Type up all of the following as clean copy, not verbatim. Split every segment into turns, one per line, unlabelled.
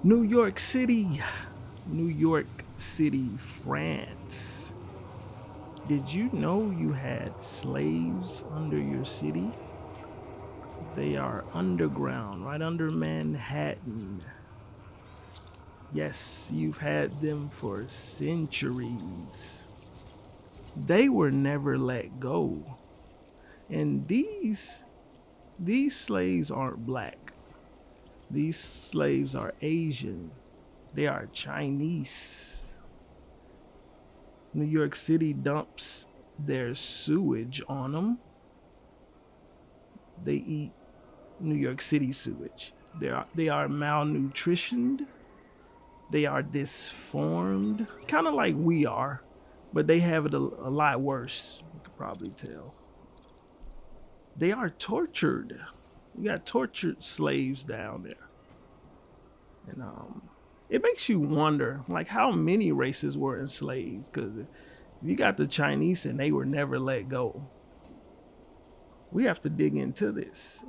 New York City, New York City, France. Did you know you had slaves under your city? They are underground, right under Manhattan. Yes, you've had them for centuries. They were never let go. And these slaves aren't black. These slaves are Asian. They are Chinese. New York City dumps their sewage on them. They eat New York City sewage. They are malnutritioned. They are disformed, kind of like we are, but they have it a lot worse. You could probably tell. They are tortured. You got tortured slaves down there, and it makes you wonder, like how many races were enslaved. Because if you got the Chinese and they were never let go, we have to dig into this,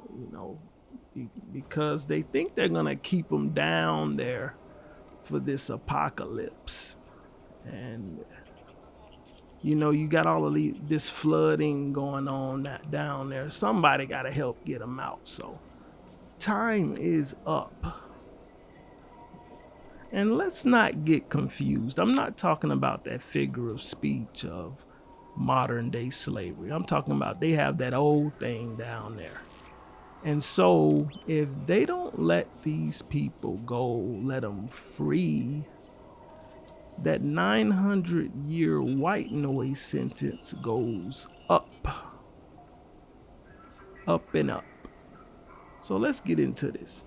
because they think they're gonna keep them down there for this apocalypse. And you got all of this flooding going on down there. Somebody got to help get them out. So time is up. And let's not get confused. I'm not talking about that figure of speech of modern day slavery. I'm talking about they have that old thing down there. And so if they don't let these people go, let them free, that 900-year white noise sentence goes up. Up and up. So let's get into this.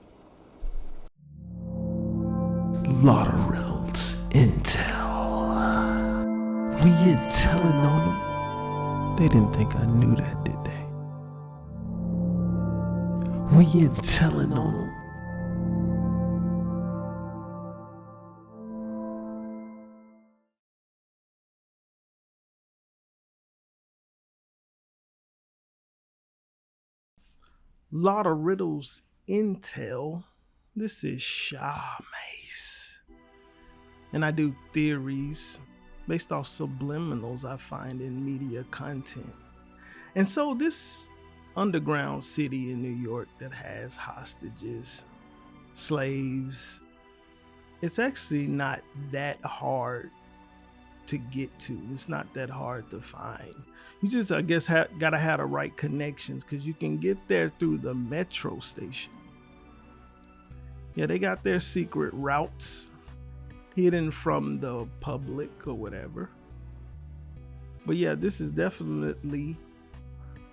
Lottoriddles Intel. We intelling on them. They didn't think I knew that, did they? We intelling on them. Lottoriddles Intel. This is Shaw Mace. And I do theories based off subliminals I find in media content. And so this underground city in New York that has hostages, slaves, it's actually not that hard to get to. It's not that hard to find. You just, I guess, gotta have the right connections, because you can get there through the metro station. Yeah, they got their secret routes hidden from the public or whatever. But yeah, this is definitely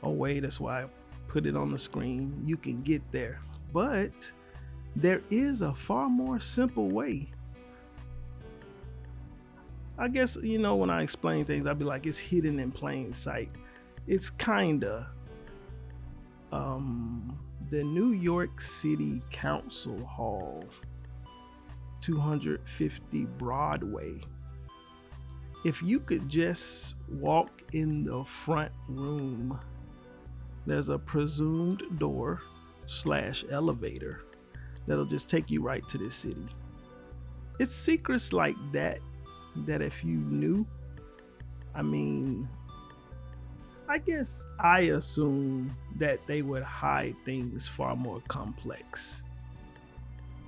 a way. That's why I put it on the screen. You can get there, but there is a far more simple way. I guess, when I explain things, I'll be like, it's hidden in plain sight. It's kinda the New York City Council Hall, 250 Broadway. If you could just walk in the front room, there's a presumed door / elevator that'll just take you right to this city. It's secrets like that if you knew, I guess I assume that they would hide things far more complex.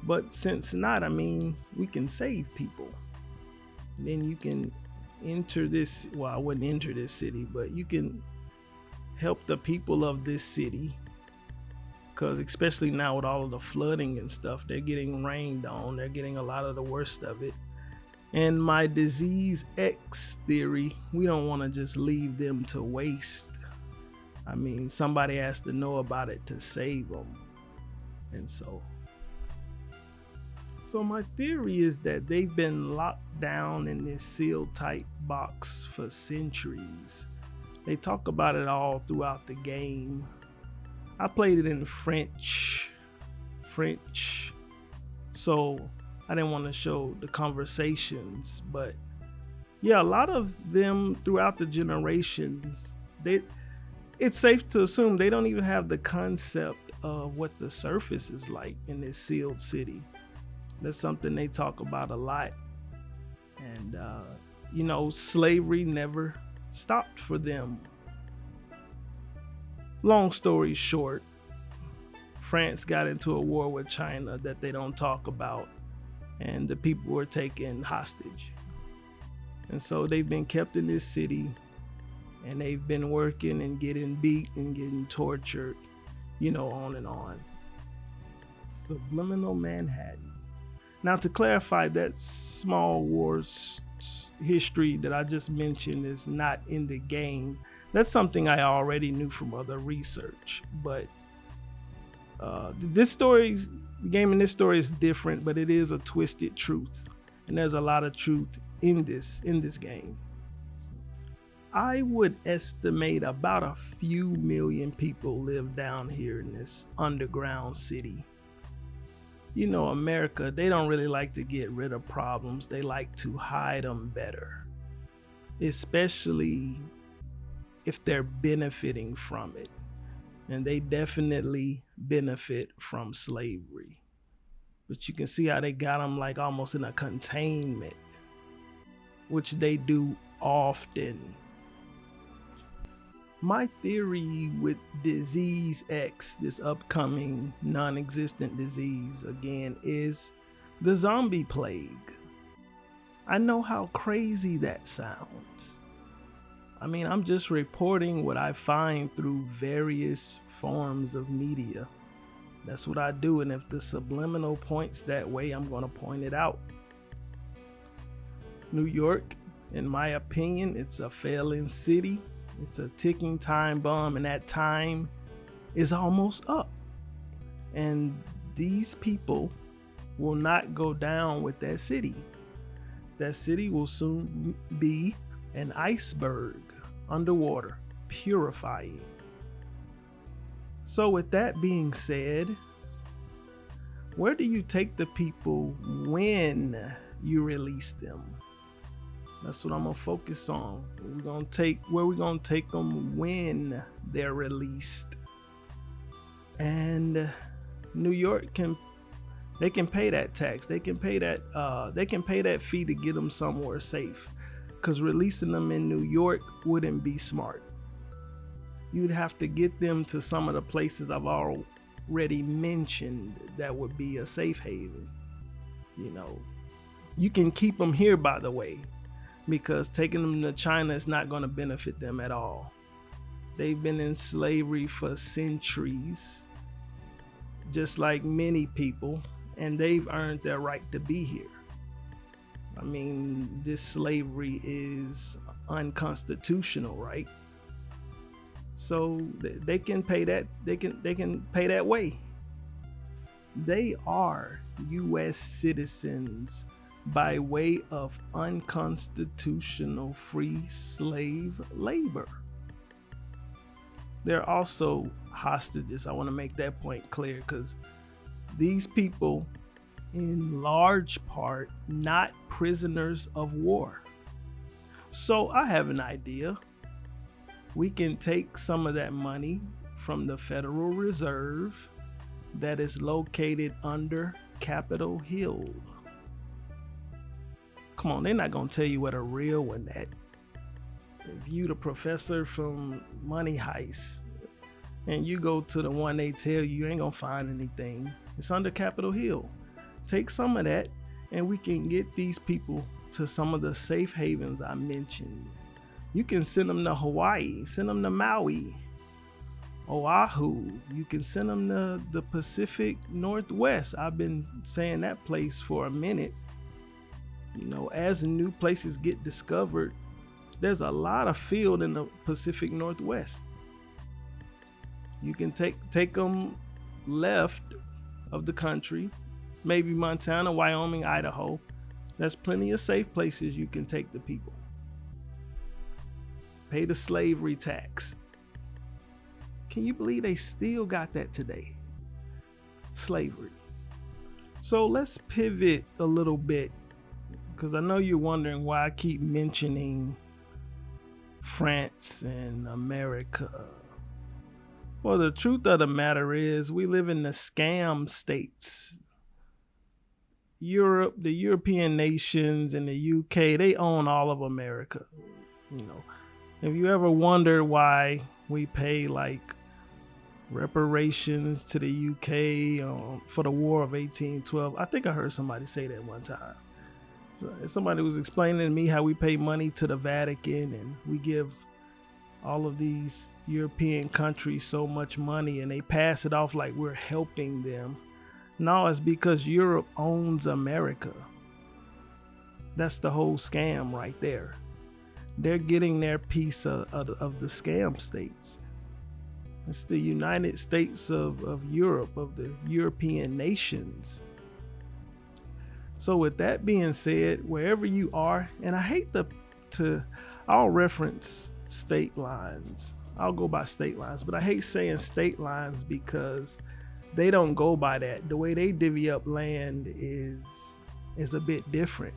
But since not, we can save people. Then you can enter this, well, I wouldn't enter this city, but you can help the people of this city. Because especially now with all of the flooding and stuff, they're getting rained on. They're getting a lot of the worst of it. And my disease X theory, we don't want to just leave them to waste. Somebody has to know about it to save them. And so my theory is that they've been locked down in this sealed tight box for centuries. They talk about it all throughout the game. I played it in French. So I didn't want to show the conversations, but yeah, a lot of them throughout the generations, it's safe to assume they don't even have the concept of what the surface is like in this sealed city. That's something they talk about a lot. And, slavery never stopped for them. Long story short, France got into a war with China that they don't talk about, and the people were taken hostage. And so they've been kept in this city, and they've been working and getting beat and getting tortured, on and on. Subliminal Manhattan. Now, to clarify, that small wars history that I just mentioned is not in the game. That's something I already knew from other research, but the game in this story is different, but it is a twisted truth, and there's a lot of truth in this game. I would estimate about a few million people live down here in this underground city. America, they don't really like to get rid of problems. They like to hide them better, especially if they're benefiting from it. And they definitely benefit from slavery. But you can see how they got them like almost in a containment, which they do often. My theory with Disease X, this upcoming non-existent disease again, is the zombie plague. I know how crazy that sounds. I mean, I'm just reporting what I find through various forms of media. That's what I do, and if the subliminal points that way, I'm going to point it out. New York, in my opinion, it's a failing city. It's a ticking time bomb, and that time is almost up. And these people will not go down with that city. That city will soon be an iceberg underwater, purifying. So with that being said, where do you take the people when you release them? That's what I'm gonna focus on. Where we gonna take them when they're released. And New York can pay that tax. They can pay that fee to get them somewhere safe. Because releasing them in New York wouldn't be smart. You'd have to get them to some of the places I've already mentioned that would be a safe haven. You can keep them here, by the way, because taking them to China is not going to benefit them at all. They've been in slavery for centuries, just like many people, and they've earned their right to be here. I mean, this slavery is unconstitutional, right? So they can pay that. They can pay that way. They are U.S. citizens by way of unconstitutional free slave labor. They're also hostages. I want to make that point clear, because these people, in large part, not prisoners of war. So I have an idea. We can take some of that money from the Federal Reserve that is located under Capitol Hill. Come on, they're not gonna tell you what a real one at. If you the professor from Money Heist and you go to the one they tell you ain't gonna find anything, it's under Capitol Hill. Take some of that and we can get these people to some of the safe havens I mentioned. You can send them to Hawaii, send them to Maui, Oahu. You can send them to the Pacific Northwest. I've been saying that place for a minute. As new places get discovered, there's a lot of field in the Pacific Northwest. You can take them left of the country, maybe Montana, Wyoming, Idaho. There's plenty of safe places you can take the people. Pay the slavery tax. Can you believe they still got that today? Slavery. So let's pivot a little bit, because I know you're wondering why I keep mentioning France and America. Well, the truth of the matter is we live in the scam states. Europe, the European nations, and the UK, they own all of America. You know, if you ever wonder why we pay like reparations to the UK for the War of 1812, I think I heard somebody say that one time. So somebody was explaining to me how we pay money to the Vatican and we give all of these European countries so much money and they pass it off like we're helping them. No, it's because Europe owns America. That's the whole scam right there. They're getting their piece of the scam states. It's the United States of Europe, of the European nations. So with that being said, wherever you are, and I hate I'll reference state lines. I'll go by state lines, but I hate saying state lines because they don't go by that. The way they divvy up land is a bit different.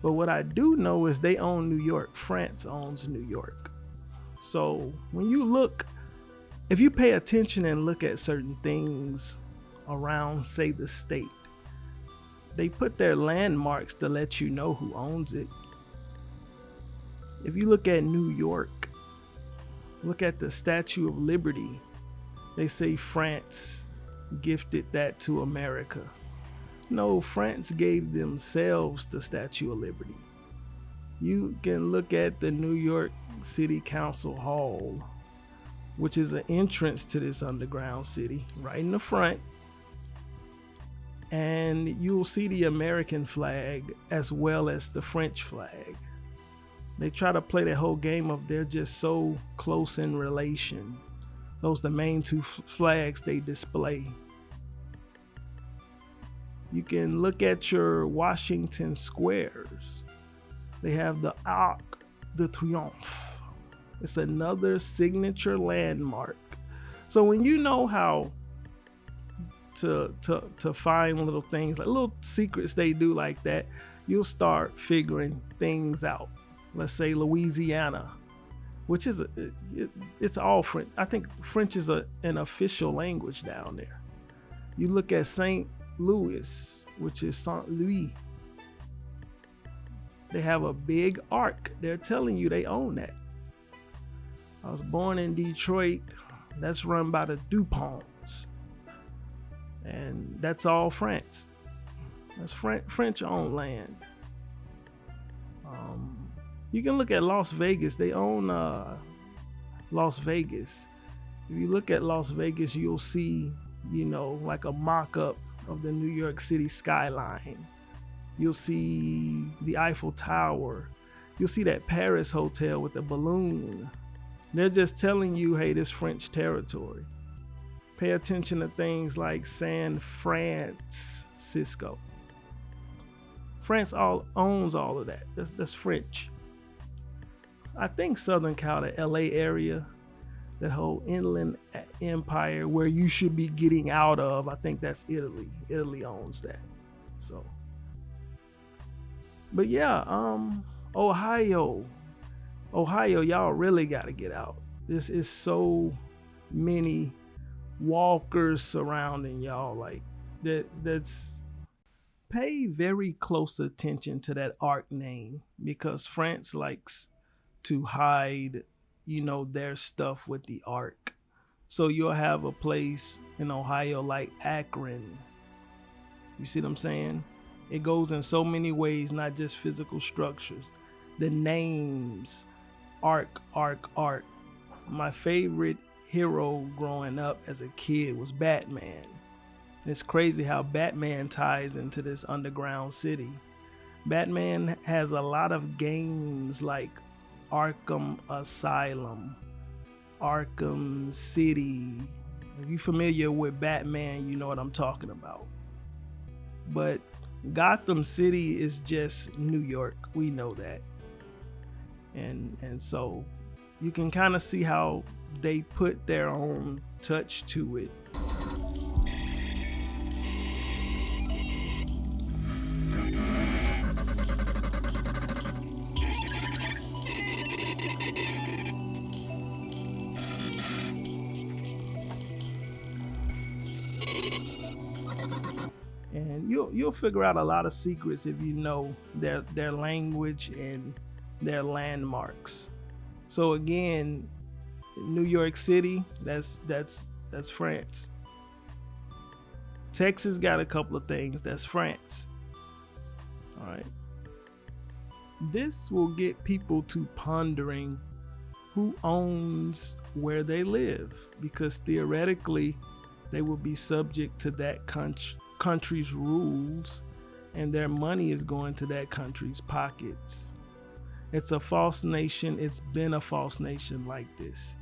But what I do know is they own New York. France owns New York. So when you look, if you pay attention and look at certain things around, say, the state, they put their landmarks to let you know who owns it. If you look at New York, look at the Statue of Liberty. They say France gifted that to America. No, France gave themselves the Statue of Liberty. You can look at the New York City Council Hall, which is an entrance to this underground city, right in the front. And you'll see the American flag as well as the French flag. They try to play that whole game of they're just so close in relation. Those are the main two flags they display. You can look at your Washington squares. They have the Arc de Triomphe. It's another signature landmark. So when you know how to find little things, like little secrets they do like that, you'll start figuring things out. Let's say Louisiana, which is it's all French. I think French is an official language down there. You look at St. Louis, which is St. Louis. They have a big arc. They're telling you they own that. I was born in Detroit. That's run by the DuPonts. And that's all France. That's French-owned land. You can look at Las Vegas. They own Las Vegas. If you look at Las Vegas, you'll see, like a mock-up of the New York City skyline. You'll see the Eiffel Tower. You'll see that Paris hotel with the balloon. They're just telling you, hey, this French territory. Pay attention to things like San Francisco. France owns all of that. That's French. I think Southern Cal, the LA area, that whole inland empire where you should be getting out of, I think that's Italy. Italy owns that. So, but yeah, Ohio, y'all really got to get out. This is so many walkers surrounding y'all, like that's pay very close attention to that arc name, because France likes to hide their stuff with the arc. So you'll have a place in Ohio like Akron. You see what I'm saying? It goes in so many ways, not just physical structures. The names, arc. My favorite hero growing up as a kid was Batman. It's crazy how Batman ties into this underground city. Batman has a lot of games like Arkham Asylum, Arkham City. If you're familiar with Batman, you know what I'm talking about. But Gotham City is just New York. We know that. And so you can kind of see how they put their own touch to it. And you'll figure out a lot of secrets if you know their language and their landmarks. So again, New York City, that's France. Texas got a couple of things, that's France. All right. This will get people to pondering who owns where they live, because theoretically they will be subject to that country's rules, and their money is going to that country's pockets. It's a false nation. It's been a false nation like this.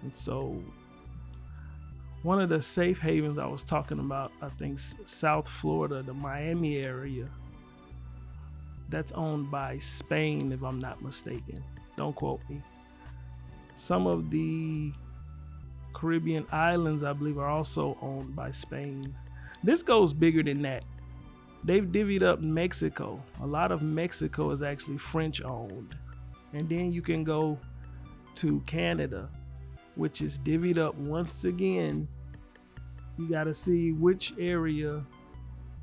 And so one of the safe havens I was talking about, I think South Florida, the Miami area, that's owned by Spain, if I'm not mistaken. Don't quote me. Some of the Caribbean islands, I believe, are also owned by Spain. This goes bigger than that. They've divvied up Mexico. A lot of Mexico is actually French owned. And then you can go to Canada, which is divvied up once again. You got to see which area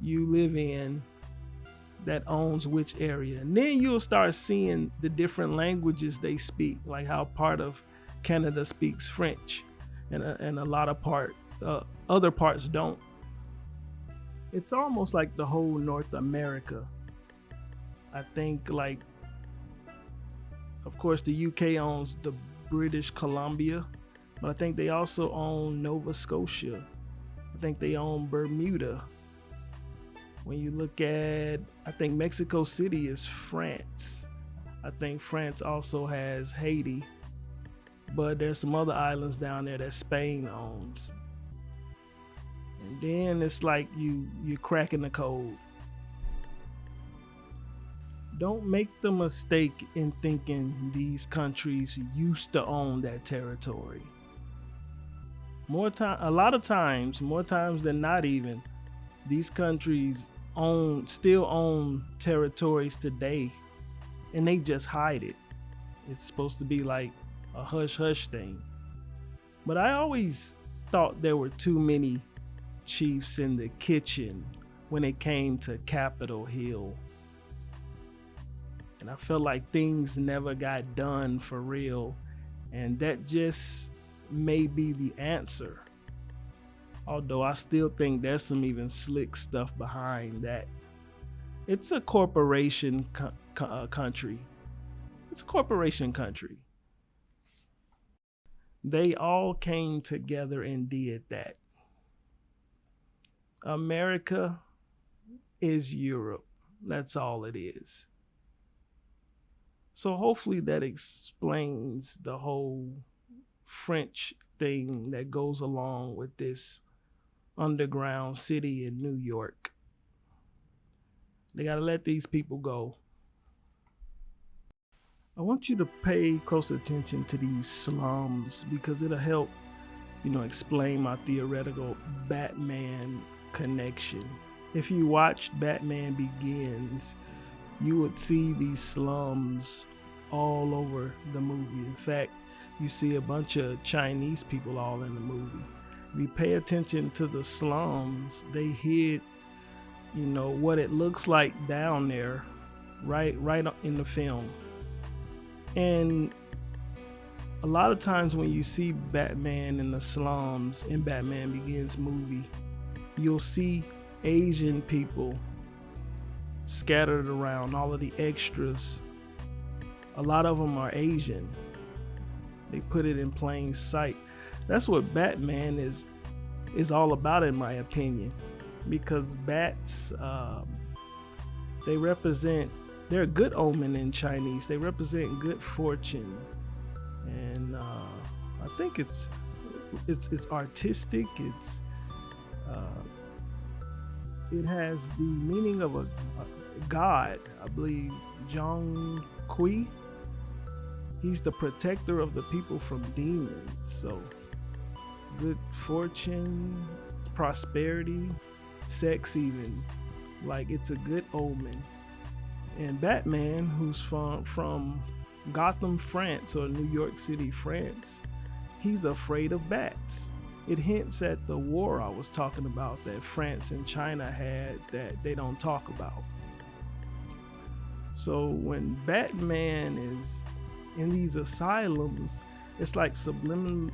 you live in that owns which area. And then you'll start seeing the different languages they speak, like how part of Canada speaks French and a lot of other parts don't. It's almost like the whole North America. I think, like, of course, the UK owns the British Columbia, but I think they also own Nova Scotia. I think they own Bermuda. When you look at, I think Mexico City is France. I think France also has Haiti, but there's some other islands down there that Spain owns. And then it's like you're cracking the code. Don't make the mistake in thinking these countries used to own that territory. A lot of times, more times than not even, these countries still own territories today, and they just hide it. It's supposed to be like a hush-hush thing. But I always thought there were too many chiefs in the kitchen when it came to Capitol Hill. And I felt like things never got done for real, and that just may be the answer. Although I still think there's some even slick stuff behind that. It's a corporation country. It's a corporation country. They all came together and did that. America is Europe. That's all it is. So hopefully that explains the whole French thing that goes along with this underground city in New York. They gotta let these people go. I want you to pay close attention to these slums, because it'll help, explain my theoretical Batman connection. If you watched Batman Begins, you would see these slums all over the movie. In fact, you see a bunch of Chinese people all in the movie. If you pay attention to the slums, they hid, what it looks like down there, right in the film. And a lot of times when you see Batman in the slums in Batman Begins movie, you'll see Asian people scattered around, all of the extras. A lot of them are Asian. They put it in plain sight. That's what Batman is all about, in my opinion, because bats, they're a good omen in Chinese. They represent good fortune, and I think it's artistic. It has the meaning of a god. I believe Zhong Kui. He's the protector of the people from demons. So good fortune, prosperity, sex even. Like, it's a good omen. And Batman, who's from Gotham, France, or New York City, France, he's afraid of bats. it hints at the war I was talking about that France and China had that they don't talk about. So when Batman is in these asylums, it's like subliminally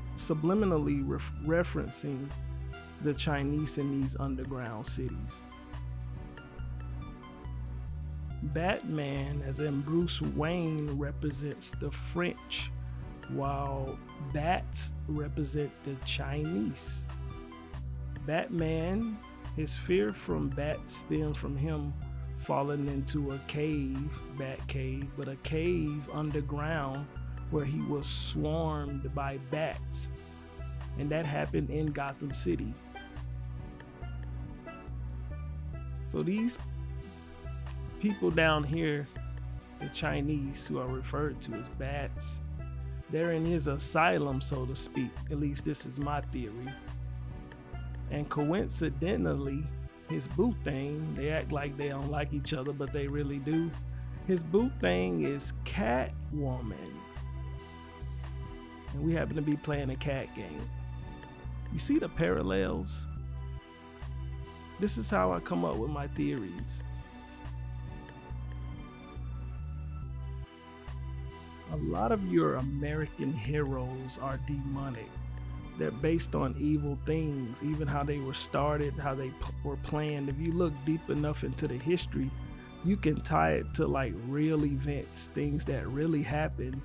referencing the Chinese in these underground cities. Batman, as in Bruce Wayne, represents the French, while bats represent the Chinese. Batman, his fear from bats stemmed from him falling into a cave, bat cave, but a cave underground where he was swarmed by bats. And that happened in Gotham City. So these people down here, the Chinese, who are referred to as bats, they're in his asylum, so to speak. At least this is my theory. And coincidentally, his boo thing, they act like they don't like each other, but they really do. His boo thing is Catwoman. And we happen to be playing a cat game. You see the parallels? This is how I come up with my theories. A lot of your American heroes are demonic. They're based on evil things, even how they were started, how they were planned. If you look deep enough into the history, you can tie it to like real events, things that really happened,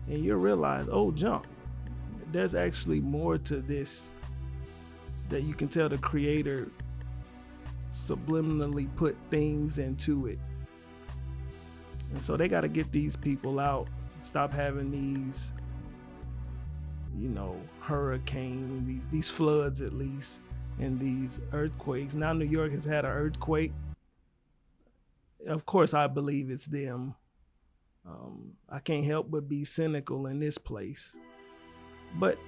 and you'll realize, oh, jump, there's actually more to this, that you can tell the creator subliminally put things into it. And so they got to get these people out, stop having these, hurricanes, these floods at least, and these earthquakes. Now New York has had an earthquake. Of course, I believe it's them. I can't help but be cynical in this place. But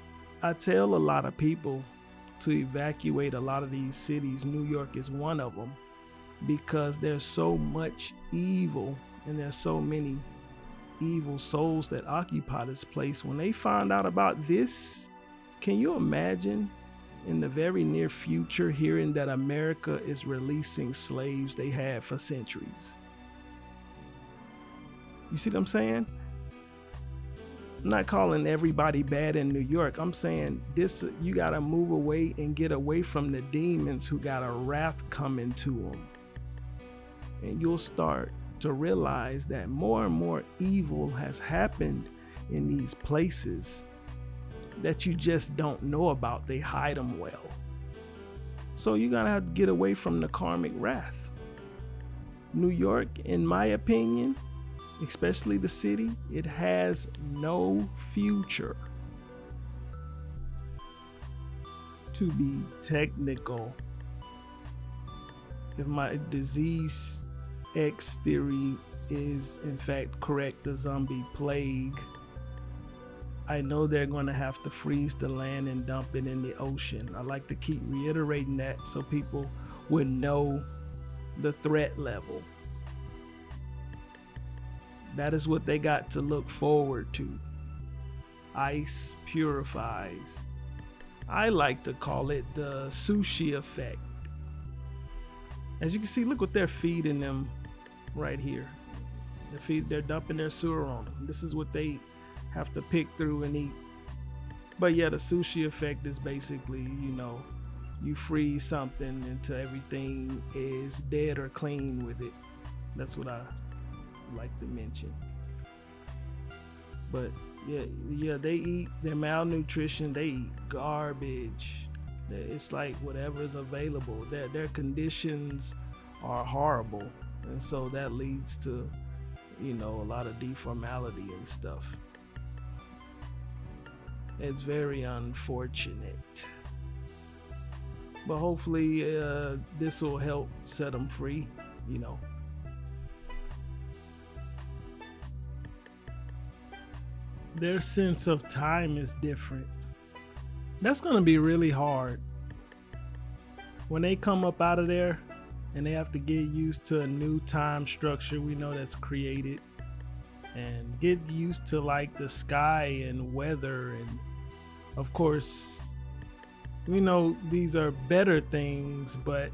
I tell a lot of people to evacuate a lot of these cities. New York is one of them, because there's so much evil and there's so many evil souls that occupy this place. When they find out about this, can you imagine in the very near future hearing that America is releasing slaves they had for centuries? You see what I'm saying? I'm not calling everybody bad in New York. I'm saying this, you got to move away and get away from the demons who got a wrath coming to them. And you'll start to realize that more and more evil has happened in these places that you just don't know about. They hide them well. So you're gonna have to get away from the karmic wrath. New York, in my opinion, especially the city, it has no future. To be technical, if my disease X theory is in fact correct, the zombie plague, I know they're going to have to freeze the land and dump it in the ocean. I like to keep reiterating that so people would know the threat level. That is what they got to look forward to. Ice purifies. I like to call it the sushi effect. As you can see, look what they're feeding them right here. They're dumping their sewer on them. This is what they have to pick through and eat. But yeah, the sushi effect is basically, you freeze something until everything is dead or clean with it. That's what I like to mention. But yeah, they're malnutrition, they eat garbage. It's like whatever's available. Their conditions are horrible. And so that leads to, a lot of deformality and stuff. It's very unfortunate. But hopefully this will help set them free, Their sense of time is different. That's going to be really hard. When they come up out of there and they have to get used to a new time structure we know that's created, and get used to like the sky and weather, and of course We know these are better things, but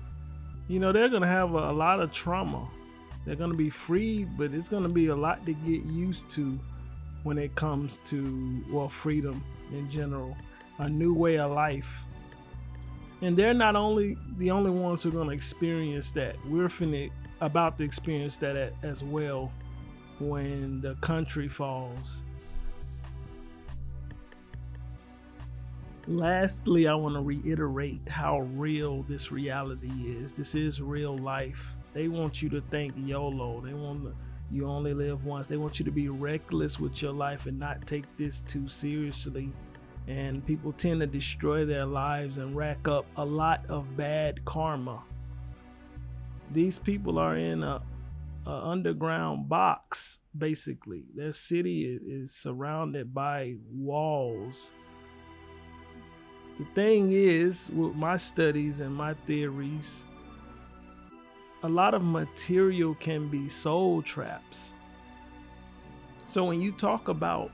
they're going to have a lot of trauma. They're going to be freed, but it's going to be a lot to get used to when it comes to, well, freedom in general, a new way of life. And they're not only the only ones who are going to experience that. We're about to experience that as well when the country falls. Lastly, I want to reiterate how real this reality is. This is real life. They want you to think YOLO. They want you only live once. They want you to be reckless with your life and not take this too seriously. And people tend to destroy their lives and rack up a lot of bad karma. These people are in a underground box, basically. Their city is surrounded by walls. The thing is, with my studies and my theories, a lot of material can be soul traps. So when you talk about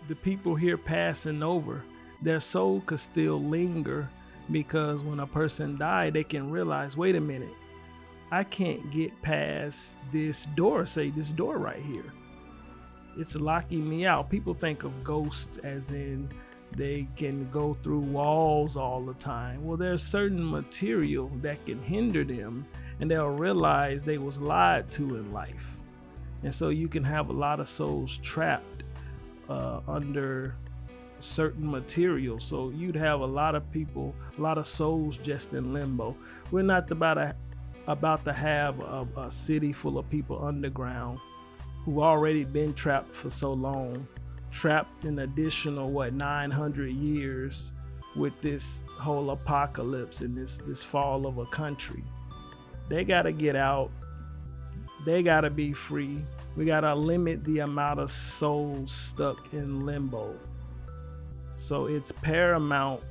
the people here passing over, their soul could still linger, because when a person died, they can realize, wait a minute, I can't get past this door, say this door right here. It's locking me out. People think of ghosts as in they can go through walls all the time. Well, there's certain material that can hinder them, and they'll realize they was lied to in life. And so you can have a lot of souls trapped under certain material. So you'd have a lot of people, a lot of souls just in limbo. We're not about to have a city full of people underground who've already been trapped for so long, trapped an additional 900 years with this whole apocalypse and this fall of a country. They gotta get out. They gotta be free. We gotta limit the amount of souls stuck in limbo. So it's paramount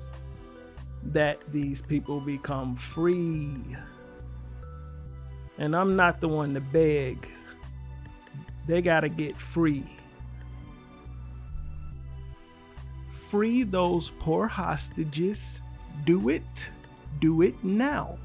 that these people become free. And I'm not the one to beg. They gotta get free. Free those poor hostages. Do it now.